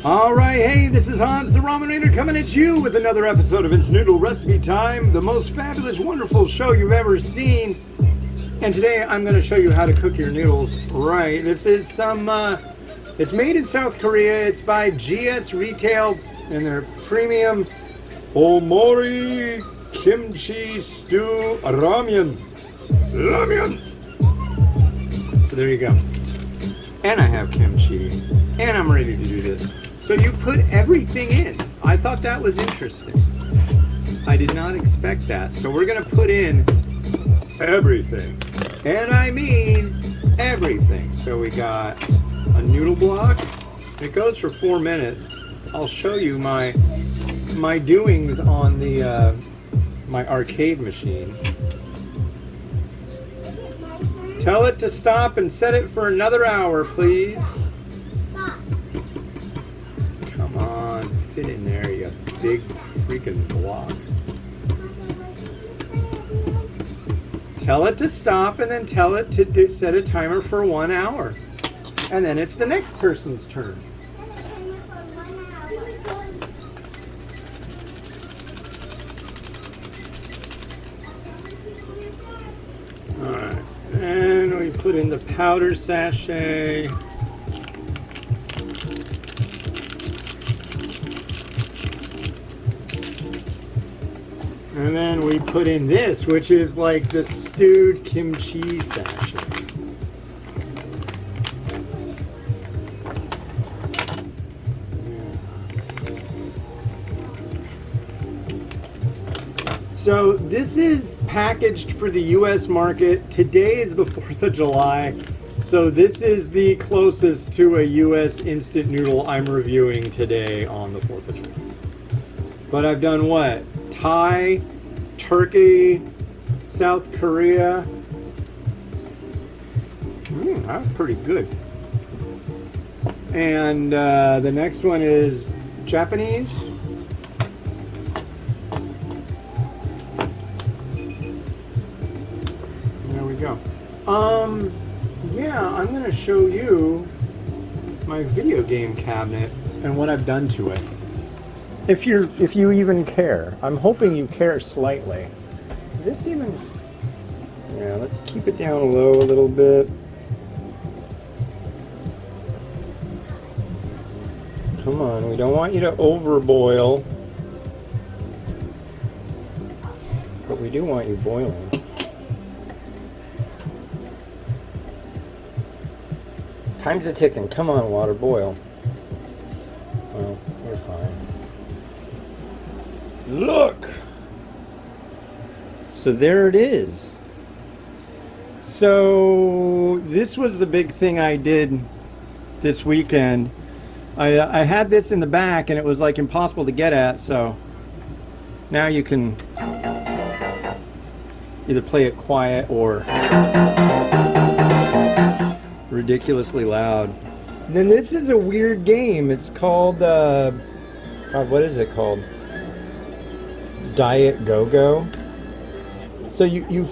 All right, hey, this is Hans the Ramenator coming at you with another episode of It's Noodle Recipe Time, the most fabulous, wonderful show you've ever seen. And today I'm going to show you how to cook your noodles right. This is it's made in South Korea. It's by GS Retail, and they're premium Omori Kimchi Stew Ramyun. So there you go. And I have kimchi. And I'm ready to do this. So you put everything in. I thought that was interesting. I did not expect that. So we're going to put in everything. And I mean everything. So we got a noodle block. It goes for 4 minutes. I'll show you my doings on the my arcade machine. Tell it to stop and set it for another hour, please. Come on, fit in there, you big freaking block. Tell it to stop and then tell it to set a timer for 1 hour. And then it's the next person's turn. Alright, and we put in the powder sachet. And then we put in this, which is like the stewed kimchi sachet. So this is packaged for the US market. Today is the 4th of July. So this is the closest to a US instant noodle I'm reviewing today on the 4th of July. But I've done what? Thai, Turkey, South Korea. That's pretty good. And the next one is Japanese. There we go. Yeah, I'm going to show you my video game cabinet and what I've done to it. If you even care. I'm hoping you care slightly. Is this even... Yeah, let's keep it down low a little bit. Come on, we don't want you to overboil. But we do want you boiling. Time's a ticking. Come on, water, boil. Well, you're fine. Look! So there it is. So this was the big thing I did this weekend. I had this in the back and it was like impossible to get at, so now you can either play it quiet or ridiculously loud. And then this is a weird game. It's called God, what is it called? Diet Go-Go. So you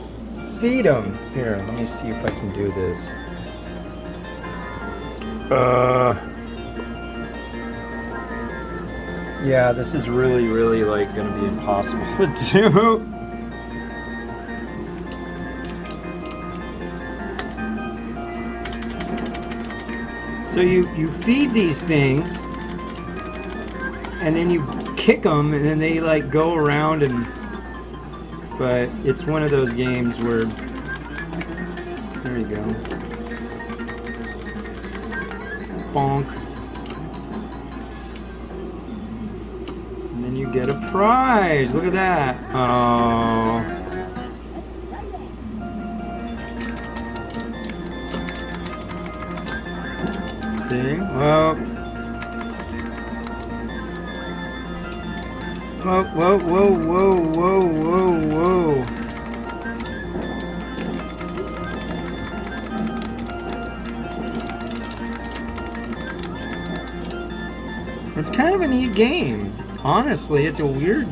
feed them. Here, let me see if I can do this. Yeah, this is really like gonna be impossible to do. So you feed these things and then you kick them and then they like go around, and but it's one of those games where, there you go, bonk, and then you get a prize. Look at that. Oh, see, well, whoa. It's kind of a neat game. Honestly, it's a weird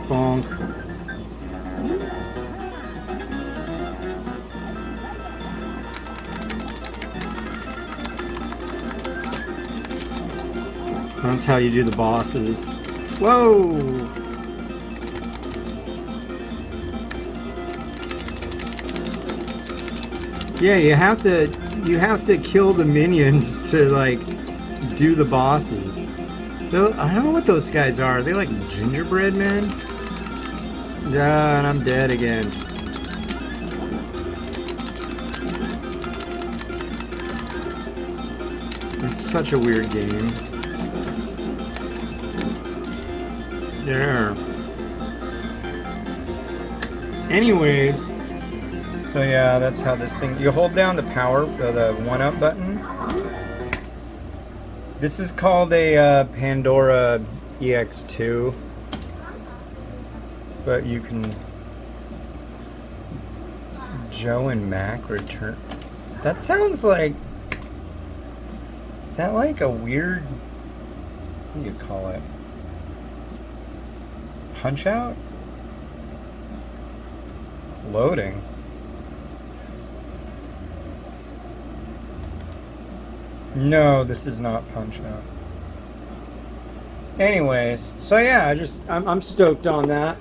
bonk. That's how you do the bosses. Whoa! Yeah, you have to kill the minions to like do the bosses. I don't know what those guys are. Are they like gingerbread men? Yeah, and I'm dead again. It's such a weird game. There. Anyways, so yeah, that's how this thing. You hold down the power, the 1-up button. This is called a Pandora EX2, but you can. Joe and Mac return. That sounds like. Is that like a weird? What do you call it? Punch Out? It's loading. No, this is not Punch Out. Anyways, so yeah, I'm stoked on that.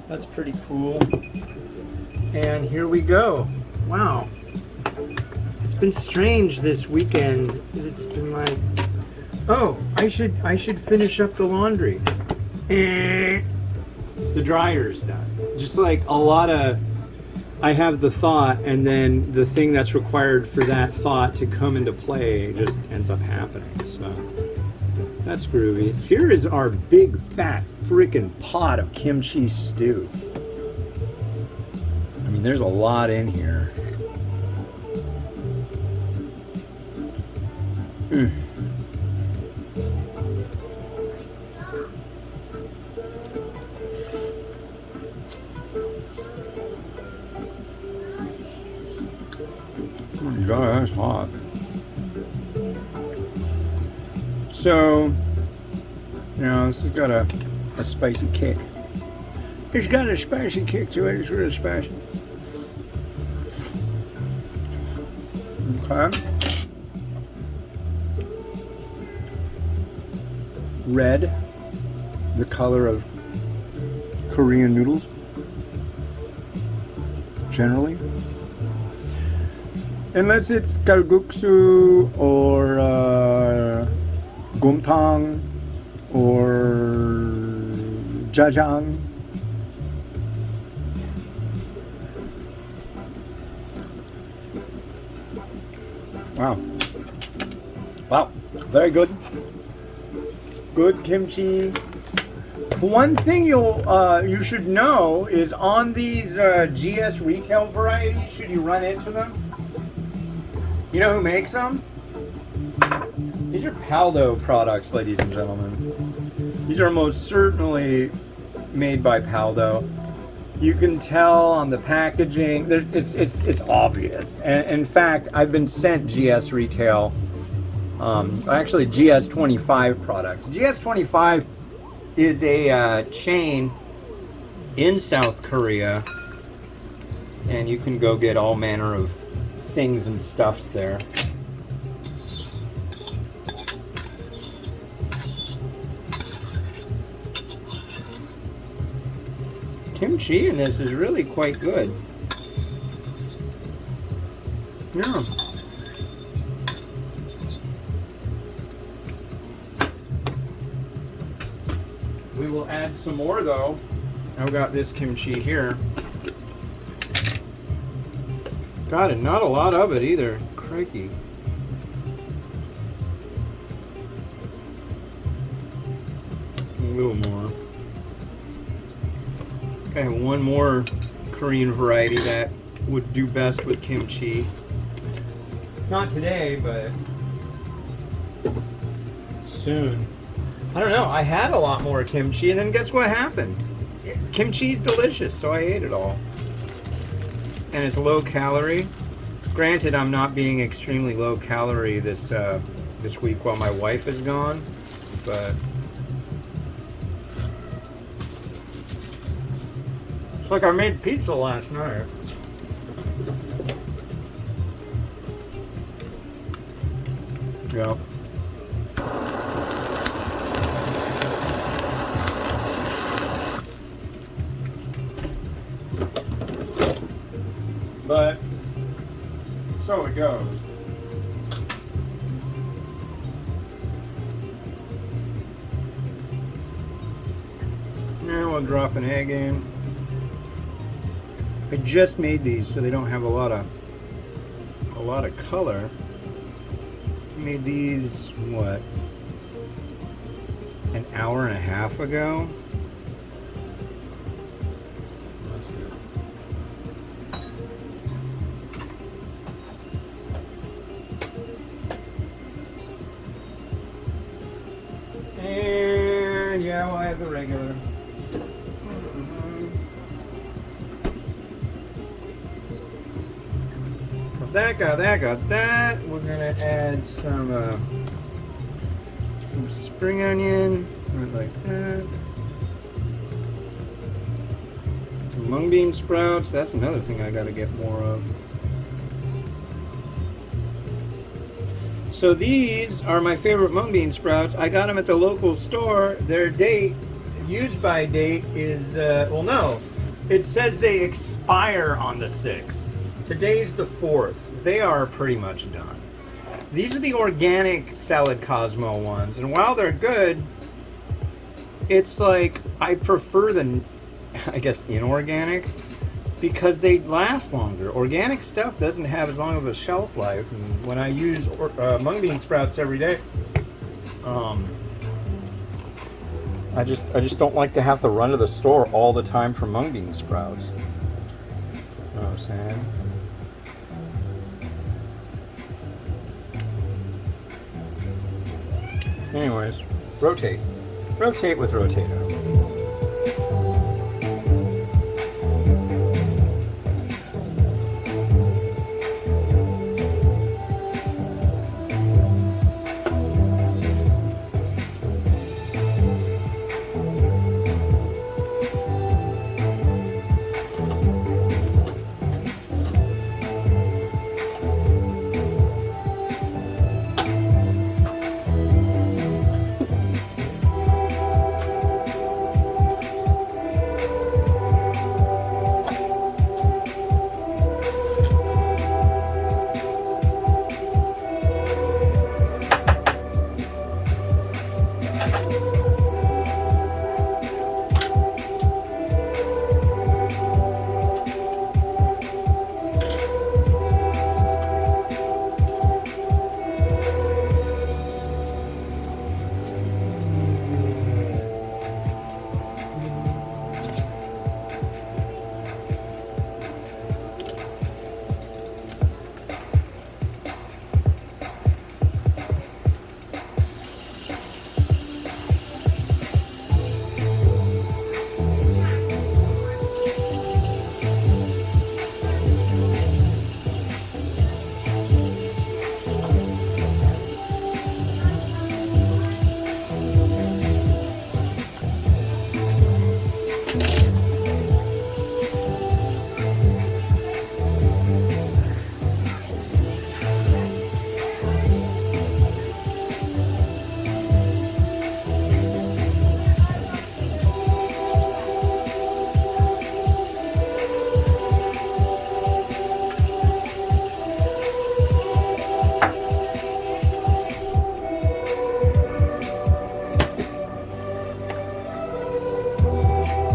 That's pretty cool. And here we go. Wow. It's been strange this weekend. It's been like, oh, I should finish up the laundry. The dryer's done. Just like a lot of, I have the thought, and then the thing that's required for that thought to come into play just ends up happening. So that's groovy. Here is our big fat freaking pot of kimchi stew. I mean, there's a lot in here. God, that's hot. So, you know, this has got a spicy kick. It's got a spicy kick to it. It's really spicy. Okay. Red, the color of Korean noodles, generally. Unless it's kalguksu or gomtang or jajang. Wow. Wow. Very good. Good kimchi. One thing you should know is on these GS retail varieties, should you run into them, you know who makes them? These are Paldo products, ladies and gentlemen. These are most certainly made by Paldo. You can tell on the packaging. It's obvious. And in fact, I've been sent GS retail, actually GS25 products. GS25 is a chain in South Korea, and you can go get all manner of things and stuffs there. Kimchi in this is really quite good. Yeah. We will add some more though. I've got this kimchi here. Got it, not a lot of it either. Crikey. A little more. I have one more Korean variety that would do best with kimchi. Not today, but soon. I don't know, I had a lot more kimchi and then guess what happened? Kimchi's delicious, so I ate it all. And it's low calorie. Granted, I'm not being extremely low calorie this week while my wife is gone, but it's like I made pizza last night. Yep. So it goes. Now we'll drop an egg in. I just made these so they don't have a lot of color. I made these, what, an hour and a half ago? And yeah, we'll have the regular. Got that. We're gonna add some spring onion, right like that. Some mung bean sprouts. That's another thing I gotta get more of. So these are my favorite mung bean sprouts. I got them at the local store. Their use by date is it says they expire on the 6th. Today's the 4th. They are pretty much done. These are the organic Salad Cosmo ones, and while they're good, it's like I prefer the, I guess, inorganic because they last longer. Organic stuff doesn't have as long of a shelf life, and when I use mung bean sprouts every day, I just don't like to have to run to the store all the time for mung bean sprouts. You know what I'm saying? Anyways, rotate with Rotato.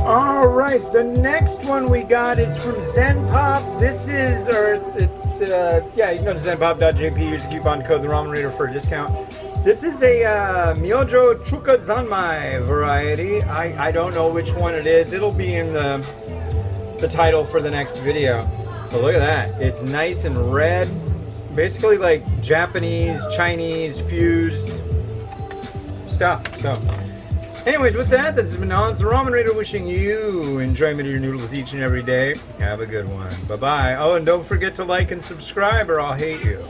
Alright, the next one we got is from Zen Pop. This is, yeah, you can go to zenpop.jp, use the coupon code The Ramen Reader for a discount. This is a Myojo Chuka Zanmai variety. I don't know which one it is. It'll be in the title for the next video. But look at that. It's nice and red. Basically like Japanese, Chinese fused stuff. So anyways, with that, this has been Hans the Ramen Reader wishing you enjoyment of your noodles each and every day. Have a good one. Bye-bye. Oh, and don't forget to like and subscribe or I'll hate you.